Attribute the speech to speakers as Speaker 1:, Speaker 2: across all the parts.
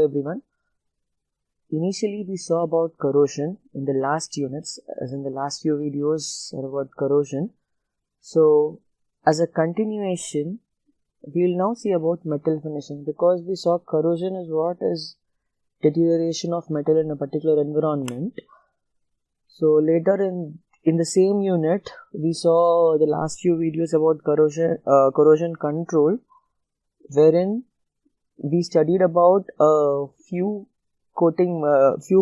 Speaker 1: everyone. Initially we saw about corrosion in the last units, as in the last few videos are about corrosion. So as a continuation, we will now see about metal finishing, because we saw corrosion is what is deterioration of metal in a particular environment. So later in the same unit, we saw the last few videos about corrosion control, wherein we studied about a few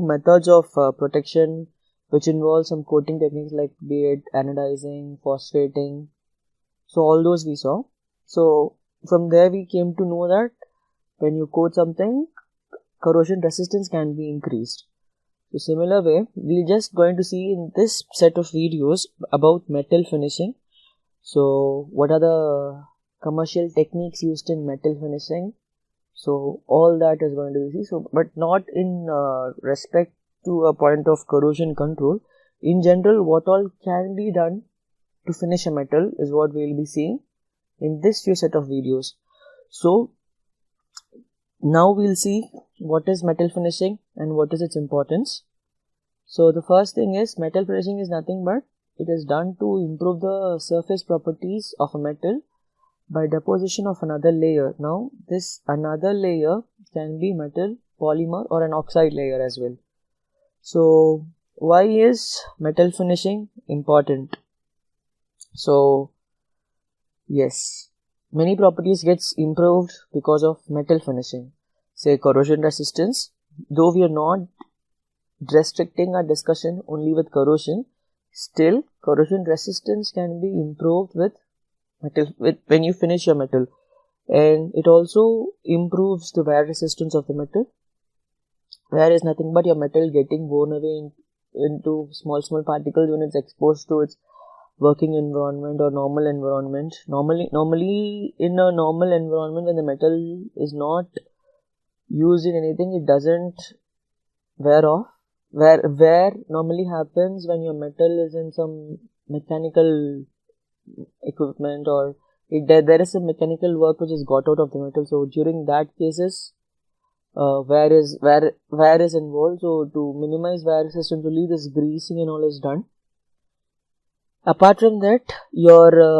Speaker 1: methods of protection, which involve some coating techniques like be it anodizing, phosphating. So all those we saw. So from there we came to know that when you coat something, corrosion resistance can be increased. So similar way, we're just going to see in this set of videos about metal finishing. So what are the commercial techniques used in metal finishing? So all that is going to be seen. So, but not in respect to a point of corrosion control. In general, what all can be done to finish a metal is what we will be seeing in this few set of videos. So now we'll see what is metal finishing and what is its importance. So the first thing is, metal finishing is nothing but it is done to improve the surface properties of a metal by deposition of another layer. Now this another layer can be metal, polymer or an oxide layer as well. So why is metal finishing important? So yes, many properties gets improved because of metal finishing. Say corrosion resistance, though we are not restricting our discussion only with corrosion, still corrosion resistance can be improved with metal when you finish your metal, and it also improves the wear resistance of the metal. Wear is nothing but your metal getting worn away into small particles when it's exposed to its working environment or normal environment. Normally in a normal environment, when the metal is not used in anything, it doesn't wear off. Wear normally happens when your metal is in some mechanical equipment, or there is some mechanical work which is got out of the metal. So during that cases, wear is involved. So to minimize wear resistance, only this greasing and all is done. Apart from that,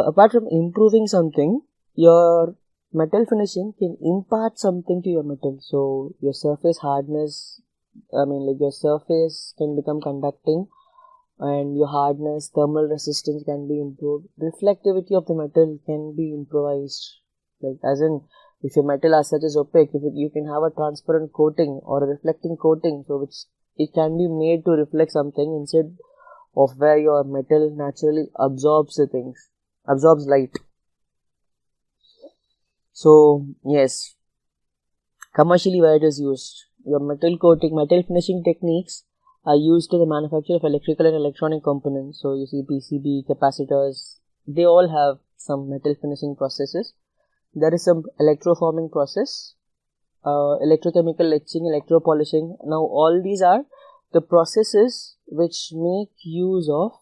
Speaker 1: apart from improving something, your metal finishing can impart something to your metal. So your surface hardness, your surface can become conducting, and your hardness, thermal resistance can be improved. Reflectivity of the metal can be improvised. Like as in, if your metal as such is opaque, you can have a transparent coating or a reflecting coating, so which it can be made to reflect something instead of where your metal naturally absorbs light. So yes, commercially where it is used, your metal finishing techniques are used to the manufacture of electrical and electronic components. So you see PCB, capacitors, they all have some metal finishing processes. There is some electroforming process, electrochemical etching, electropolishing. Now all these are the processes which make use of,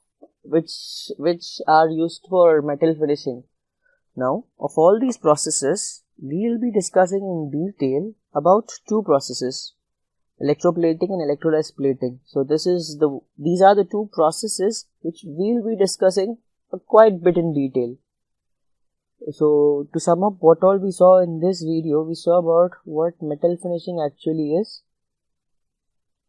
Speaker 1: which are used for metal finishing. Now, of all these processes, we will be discussing in detail about two processes, electroplating and electrolysis plating. So these are the two processes which we will be discussing a quite bit in detail. So to sum up what all we saw in this video, we saw about what metal finishing actually is.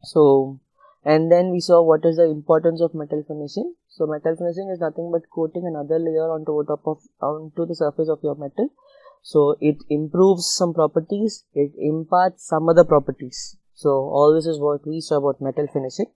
Speaker 1: So, and then we saw what is the importance of metal finishing. So metal finishing is nothing but coating another layer onto the surface of your metal. So it improves some properties, it imparts some other properties. So all this is what we saw about metal finishing.